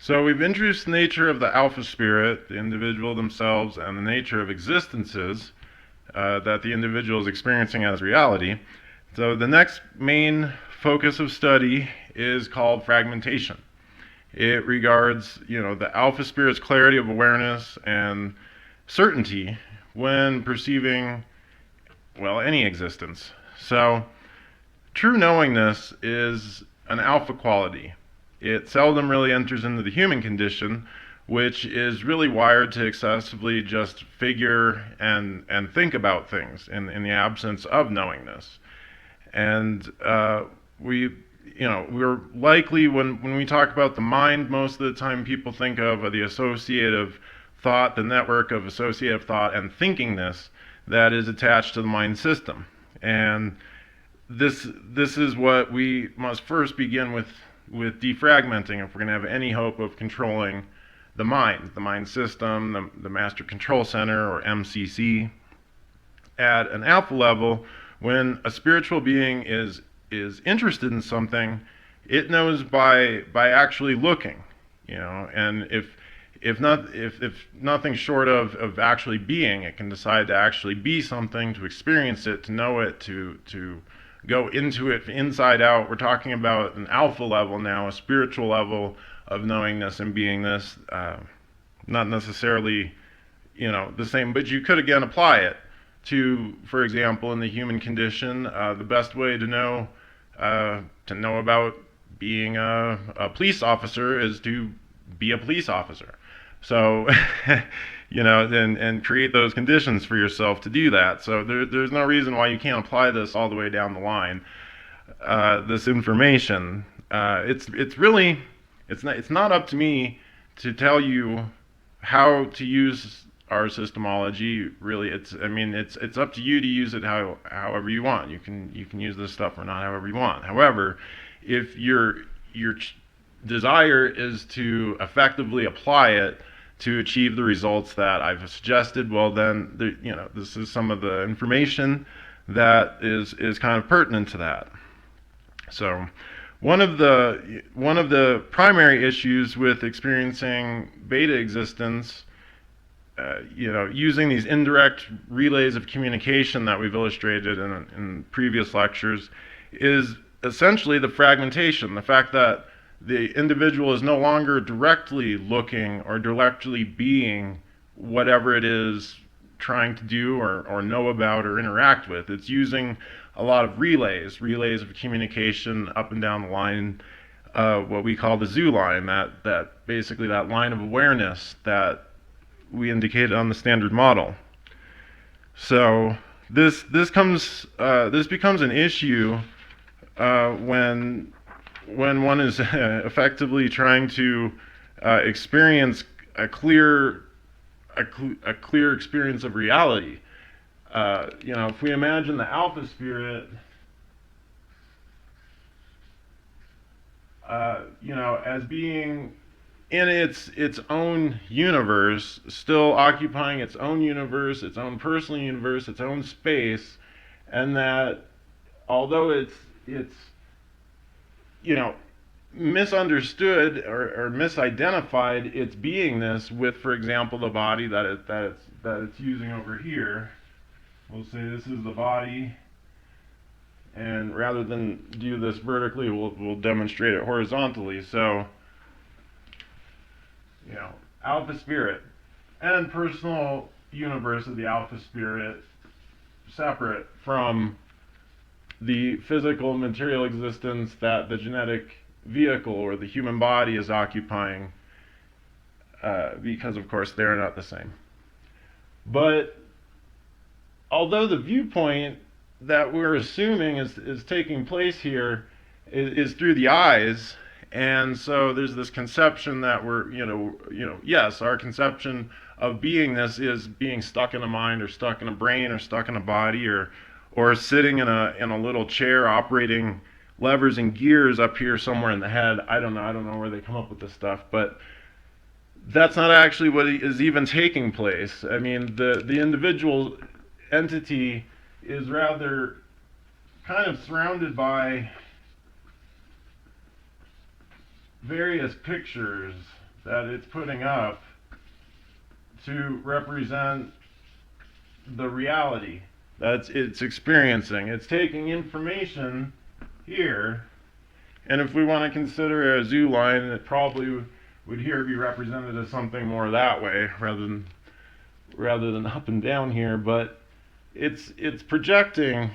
So we've introduced the nature of the alpha spirit, the individual themselves, and the nature of existences that the individual is experiencing as reality. So the next main focus of study is called fragmentation. It regards, the alpha spirit's clarity of awareness and certainty when perceiving, any existence. So true knowingness is an alpha quality. It seldom really enters into the human condition, which is really wired to excessively just figure and think about things in the absence of knowingness. And we're likely, when we talk about the mind, most of the time people think of the associative thought, the network of associative thought and thinkingness that is attached to the mind system. And this is what we must first begin with defragmenting if we're going to have any hope of controlling the mind system, the master control center, or MCC. At an alpha level, when a spiritual being is interested in something, it knows by actually looking, and if nothing short of actually being, it can decide to actually be something, to experience it, to know it, to go into it inside out. We're talking about an alpha level now, a spiritual level of knowingness and beingness, not necessarily, the same, but you could again apply it to, for example, in the human condition, the best way to know about being a police officer is to be a police officer. So, and create those conditions for yourself to do that. So there's no reason why you can't apply this all the way down the line. This information, it's not up to me to tell you how to use our systemology. Really, it's up to you to use it however you want. You can use this stuff or not however you want. However, if your desire is to effectively apply it to achieve the results that I've suggested, well then, this is some of the information that is kind of pertinent to that. So, one of the primary issues with experiencing beta existence, using these indirect relays of communication that we've illustrated in previous lectures, is essentially the fragmentation, the fact that the individual is no longer directly looking or directly being whatever it is trying to do or know about or interact with. It's using a lot of relays of communication up and down the line, what we call the zoo line, that basically that line of awareness that we indicated on the standard model. So this becomes an issue when one is effectively trying to experience a clear experience of reality. If we imagine the alpha spirit, as being in its own universe, still occupying its own universe, its own personal universe, its own space, and that although it's misunderstood or misidentified its beingness with, for example, the body that it's using over here. We'll say this is the body, and rather than do this vertically, we'll demonstrate it horizontally. So, alpha spirit and personal universe of the alpha spirit, separate from the physical material existence that the genetic vehicle or the human body is occupying, because of course they're not the same. But although the viewpoint that we're assuming is taking place here is through the eyes, and so there's this conception that yes, our conception of beingness is being stuck in a mind or stuck in a brain or stuck in a body or sitting in a little chair operating levers and gears up here somewhere in the head. I don't know where they come up with this stuff, but that's not actually what is even taking place. I mean, the individual entity is rather kind of surrounded by various pictures that it's putting up to represent the reality that it's experiencing. It's taking information here, and if we want to consider a zoo line, it probably would here be represented as something more that way rather than up and down here, but it's projecting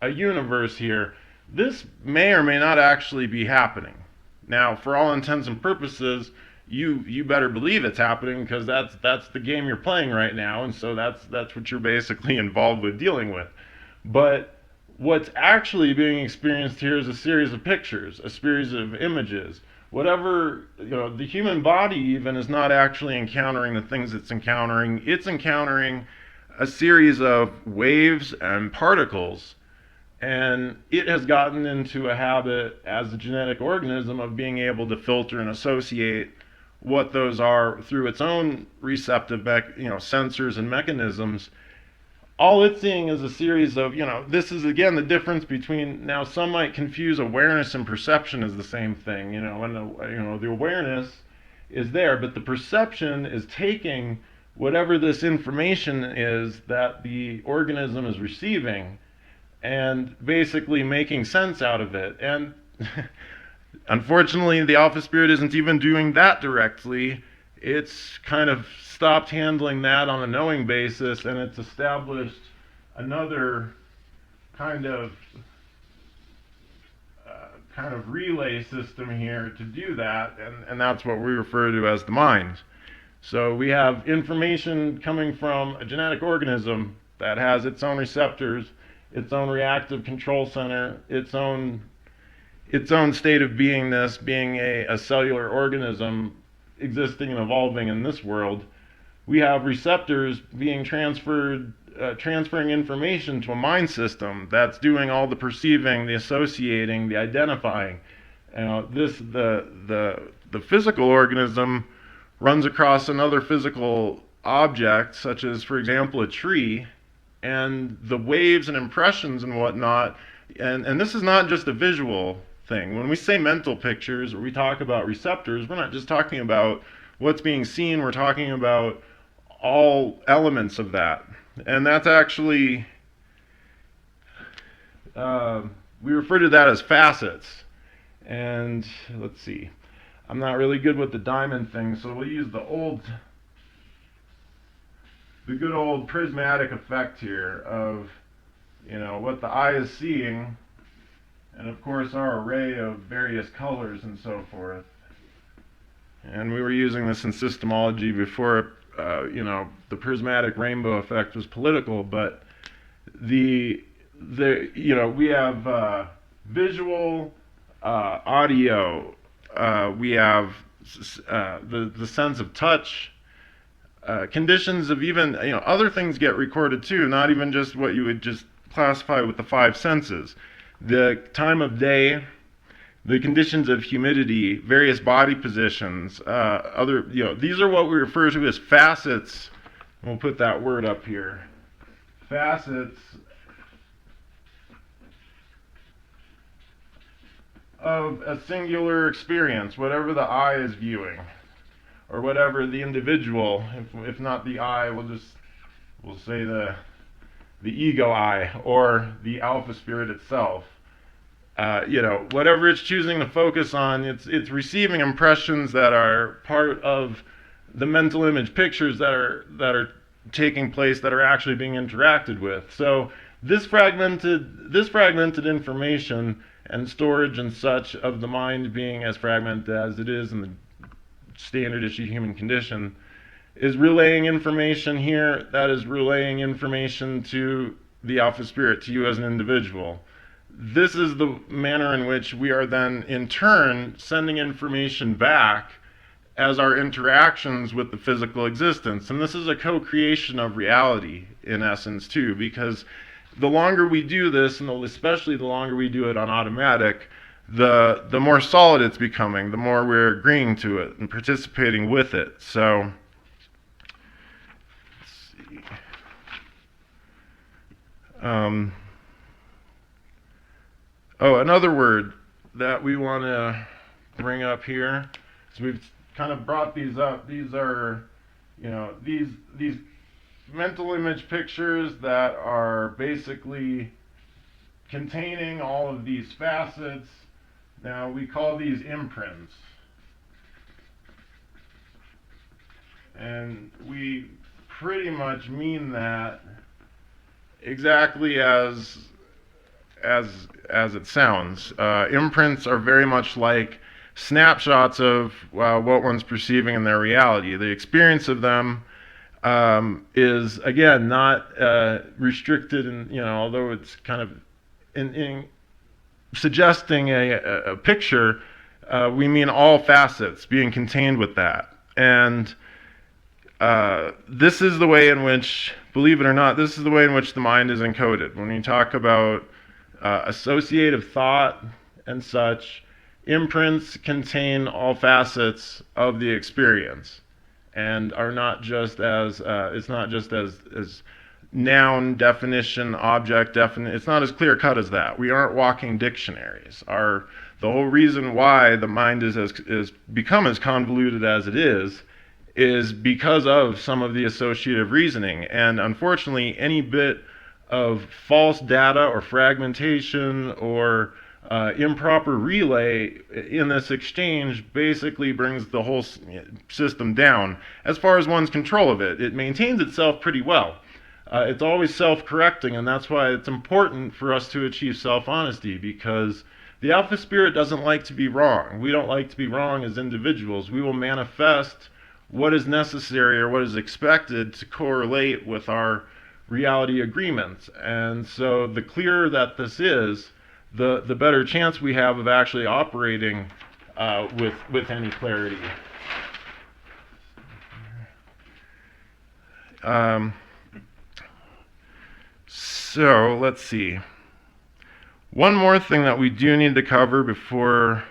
a universe here. This may or may not actually be happening. Now, for all intents and purposes, you better believe it's happening, because that's the game you're playing right now, and so that's what you're basically involved with dealing with. But what's actually being experienced here is a series of pictures, a series of images. Whatever, the human body even is not actually encountering the things it's encountering. It's encountering a series of waves and particles, and it has gotten into a habit as a genetic organism of being able to filter and associate what those are through its own receptive sensors and mechanisms. All it's seeing is a series of, this is again the difference between, now some might confuse awareness and perception as the same thing, and the awareness is there, but the perception is taking whatever this information is that the organism is receiving and basically making sense out of it. And unfortunately, the alpha spirit isn't even doing that directly. It's kind of stopped handling that on a knowing basis, and it's established another kind of relay system here to do that, and that's what we refer to as the mind. So we have information coming from a genetic organism that has its own receptors, its own reactive control center, its own state of beingness, being a cellular organism existing and evolving in this world. We have receptors being transferring information to a mind system that's doing all the perceiving, the associating, the identifying. The physical organism runs across another physical object, such as, for example, a tree, and the waves and impressions and whatnot. And this is not just a visual thing. When we say mental pictures, or we talk about receptors, we're not just talking about what's being seen, we're talking about all elements of that. And that's actually, we refer to that as facets. And let's see, I'm not really good with the diamond thing, so we'll use the good old prismatic effect here of, what the eye is seeing, and of course our array of various colors and so forth. And we were using this in systemology before, the prismatic rainbow effect was political, but we have visual, audio, we have the sense of touch, conditions of even, other things get recorded too, not even just what you would just classify with the five senses. The time of day, the conditions of humidity, various body positions, these are what we refer to as facets. We'll put that word up here. Facets of a singular experience, whatever the eye is viewing, or whatever the individual, if not the eye, we'll say the ego eye, or the alpha spirit itself. Whatever it's choosing to focus on, it's receiving impressions that are part of the mental image pictures that are taking place, that are actually being interacted with. So this fragmented information and storage and such of the mind being as fragmented as it is in the standard issue human condition is relaying information here that is relaying information to the alpha spirit, to you as an individual. This is the manner in which we are then in turn sending information back as our interactions with the physical existence. And this is a co-creation of reality in essence too, because the longer we do this, and especially the longer we do it on automatic, the more solid it's becoming, the more we're agreeing to it and participating with it. So, let's see. Another word that we want to bring up here, so we've kind of brought these up. These are, these mental image pictures that are basically containing all of these facets. Now we call these imprints. And we pretty much mean that exactly as it sounds. Imprints are very much like snapshots of what one's perceiving in their reality. The experience of them is, again, not restricted, and although it's kind of in suggesting a picture, we mean all facets being contained with that. And this is the way in which, believe it or not, this is the way in which the mind is encoded. When we talk about associative thought and such, imprints contain all facets of the experience, and are not just as it's not just as noun definition, object definition. It's not as clear cut as that. We aren't walking dictionaries. The whole reason why the mind is become as convoluted as it is because of some of the associative reasoning. And unfortunately, any bit of false data or fragmentation or improper relay in this exchange basically brings the whole system down. As far as one's control of it, it maintains itself pretty well. It's always self-correcting, and that's why it's important for us to achieve self-honesty, because the alpha spirit doesn't like to be wrong. We don't like to be wrong as individuals. We will manifest what is necessary or what is expected to correlate with our reality agreements. And so the clearer that this is, the better chance we have of actually operating with any clarity. So let's see. One more thing that we do need to cover before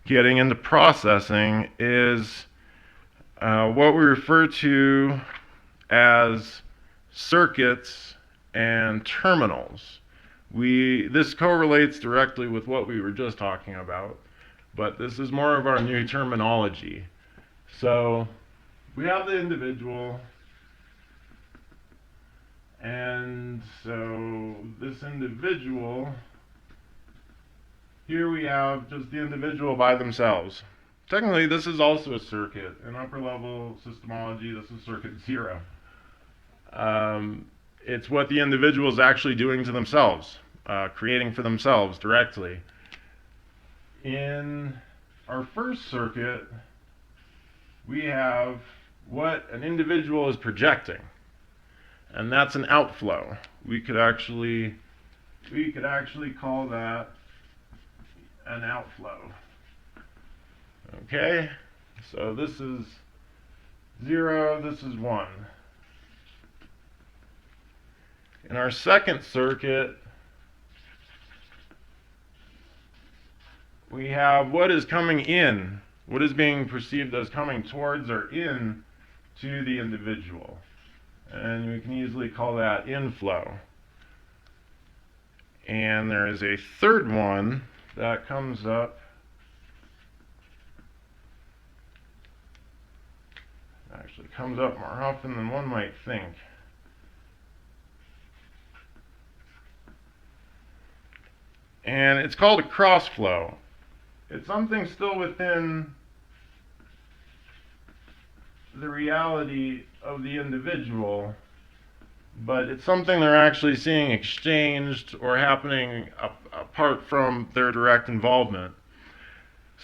getting into processing is what we refer to as circuits and terminals. This correlates directly with what we were just talking about, but this is more of our new terminology. So we have the individual, and so this individual, here we have just the individual by themselves. Technically, this is also a circuit. In upper level systemology, this is circuit 0. It's what the individual is actually doing to themselves, creating for themselves directly. In our first circuit, we have what an individual is projecting, and that's an outflow. We could actually call that an outflow. Okay, so this is 0, this is 1. In our second circuit, we have what is coming in, what is being perceived as coming towards or in to the individual. And we can easily call that inflow. And there is a third one that comes up. Actually comes up more often than one might think. And it's called a crossflow. It's something still within the reality of the individual, but it's something they're actually seeing exchanged or happening apart from their direct involvement.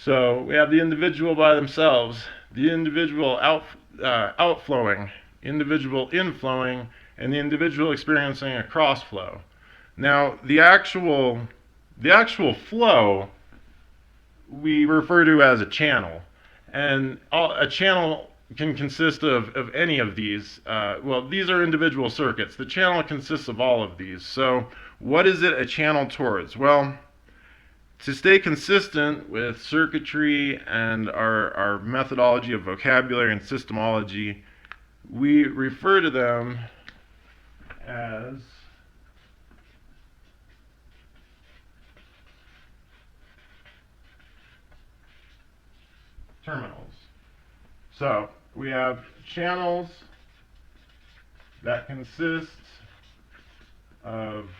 So we have the individual by themselves, the individual outflowing, individual inflowing, and the individual experiencing a crossflow. Now, the actual flow we refer to as a channel, and a channel can consist of any of these. Well, these are individual circuits. The channel consists of all of these. So what is it a channel towards? Well, to stay consistent with circuitry and our methodology of vocabulary and systemology, we refer to them as terminals. So we have channels that consist of,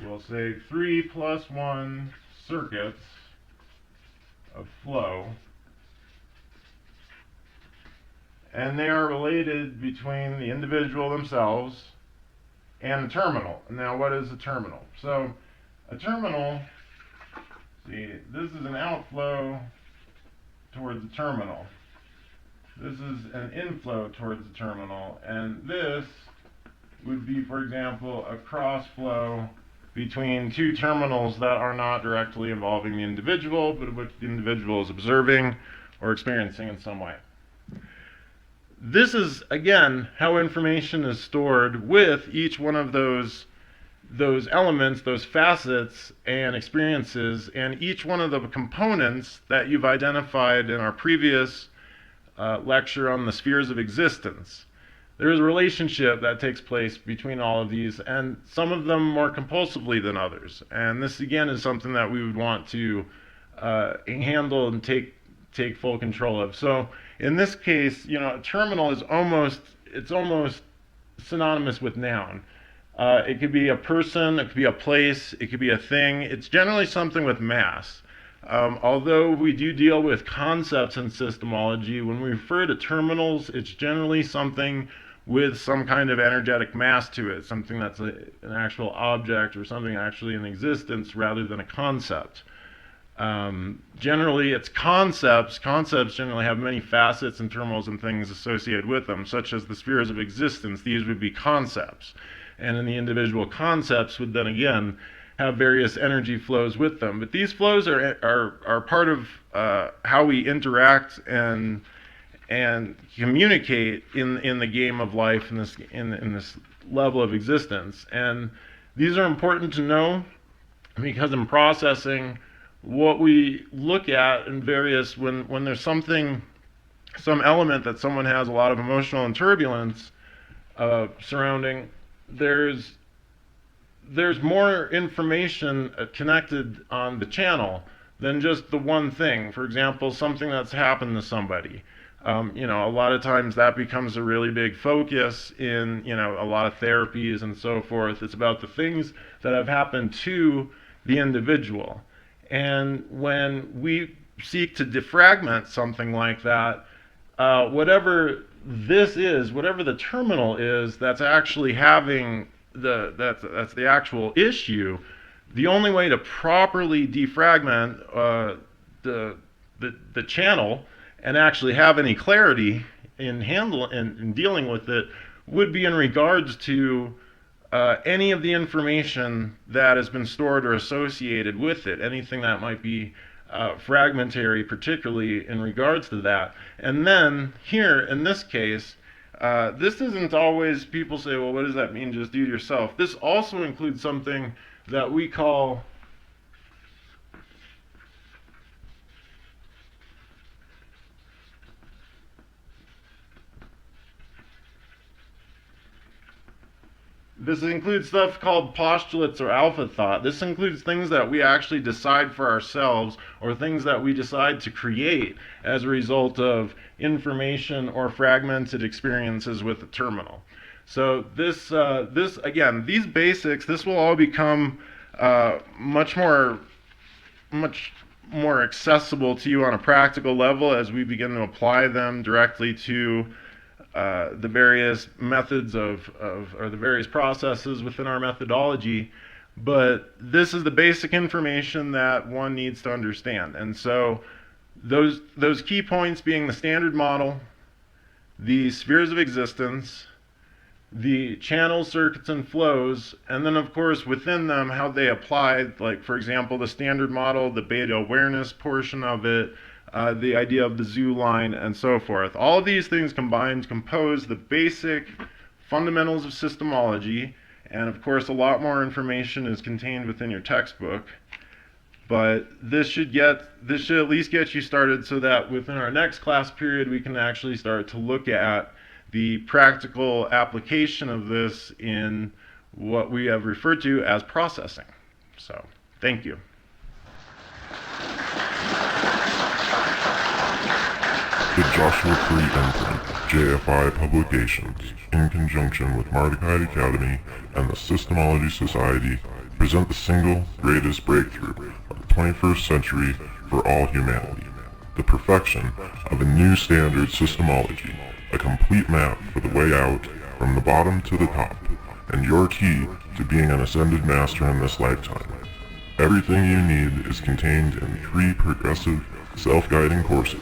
we'll say, 3 plus 1 circuits of flow, and they are related between the individual themselves and the terminal. Now, what is a terminal? So a terminal, see, this is an outflow towards the terminal. This is an inflow towards the terminal, and this would be, for example, a cross flow between two terminals that are not directly involving the individual, but which the individual is observing or experiencing in some way. This is, again, how information is stored with each one of those elements, those facets and experiences, and each one of the components that you've identified in our previous lecture on the spheres of existence. There is a relationship that takes place between all of these, and some of them more compulsively than others. And this, again, is something that we would want to handle and take full control of. So in this case, a terminal is almost synonymous with noun. It could be a person, it could be a place, it could be a thing. It's generally something with mass. Although we do deal with concepts in systemology, when we refer to terminals, it's generally something with some kind of energetic mass to it, something that's an actual object or something actually in existence rather than a concept. Generally, it's concepts. Concepts generally have many facets and terminals and things associated with them, such as the spheres of existence. These would be concepts. And in the individual concepts would then again have various energy flows with them. But these flows are part of how we interact and communicate in the game of life, in this level of existence. And these are important to know because in processing, what we look at in various, when there's some element that someone has a lot of emotional and turbulence surrounding, there's more information connected on the channel than just the one thing. For example, something that's happened to somebody. A lot of times that becomes a really big focus in, a lot of therapies and so forth. It's about the things that have happened to the individual. And when we seek to defragment something like that, whatever this is, whatever the terminal is that's actually having that's the actual issue, the only way to properly defragment the channel and actually have any clarity in dealing with it would be in regards to any of the information that has been stored or associated with it, anything that might be fragmentary, particularly in regards to that. And then here, in this case, this isn't always, people say, well, what does that mean, just do it yourself? This also includes something that we call this includes stuff called postulates or alpha thought. This includes things that we actually decide for ourselves or things that we decide to create as a result of information or fragmented experiences with the terminal. So this again, these basics, this will all become much more accessible to you on a practical level as we begin to apply them directly to the various methods or the various processes within our methodology. But this is the basic information that one needs to understand. And so those key points being the standard model, the spheres of existence, the channels, circuits, and flows, and then of course within them how they apply, like for example the standard model, the beta awareness portion of it, the idea of the zoo line, and so forth. All of these things combined compose the basic fundamentals of systemology, and of course a lot more information is contained within your textbook. But this should at least get you started so that within our next class period we can actually start to look at the practical application of this in what we have referred to as processing. So, thank you. The Joshua Tree imprint, JFI Publications, in conjunction with Mardukite Academy and the Systemology Society, present the single greatest breakthrough of the 21st century for all humanity. The perfection of a new standard systemology, a complete map for the way out from the bottom to the top, and your key to being an ascended master in this lifetime. Everything you need is contained in 3 progressive, self-guiding courses: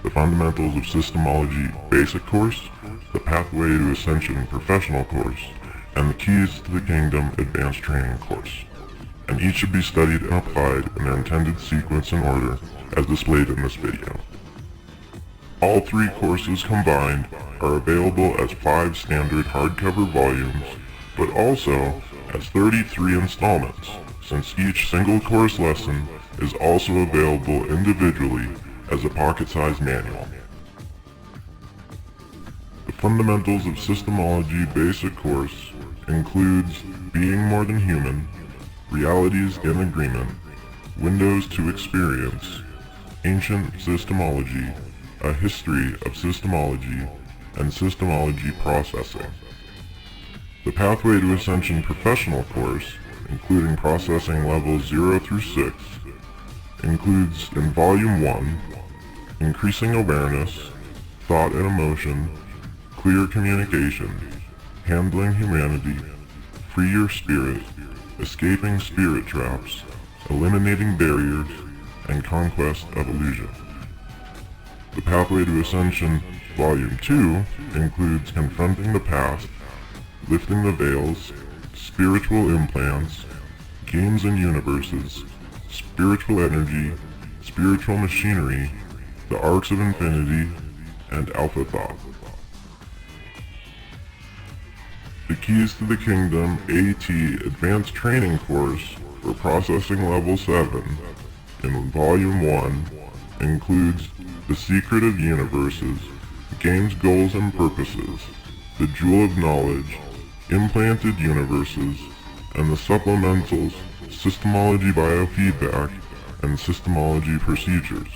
the Fundamentals of Systemology Basic Course, the Pathway to Ascension Professional Course, and the Keys to the Kingdom Advanced Training Course. And each should be studied and applied in their intended sequence and order as displayed in this video. All 3 courses combined are available as 5 standard hardcover volumes, but also as 33 installments, since each single course lesson is also available individually as a pocket-sized manual. The Fundamentals of Systemology Basic Course includes Being More Than Human, Realities in Agreement, Windows to Experience, Ancient Systemology, A History of Systemology, and Systemology Processing. The Pathway to Ascension Professional Course, including processing levels 0 through 6, includes in Volume 1, Increasing Awareness, Thought and Emotion, Clear Communication, Handling Humanity, Free Your Spirit, Escaping Spirit Traps, Eliminating Barriers, and Conquest of Illusion. The Pathway to Ascension Volume 2 includes Confronting the Past, Lifting the Veils, Spiritual Implants, Games and Universes, Spiritual Energy, Spiritual Machinery, The Arcs of Infinity, and Alpha Thought. The Keys to the Kingdom AT Advanced Training Course for Processing Level 7 in Volume 1 includes The Secret of Universes, Games, Goals and Purposes, The Jewel of Knowledge, Implanted Universes, and the supplementals Systemology Biofeedback and Systemology Procedures.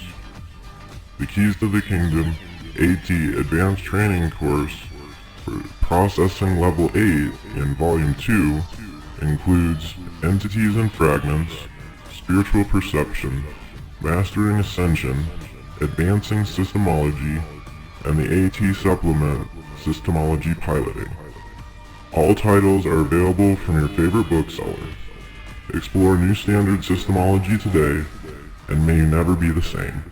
The Keys to the Kingdom AT Advanced Training Course for Processing Level 8 in Volume 2 includes Entities and Fragments, Spiritual Perception, Mastering Ascension, Advancing Systemology, and the AT Supplement Systemology Piloting. All titles are available from your favorite bookseller. Explore new standard systemology today, and may you never be the same.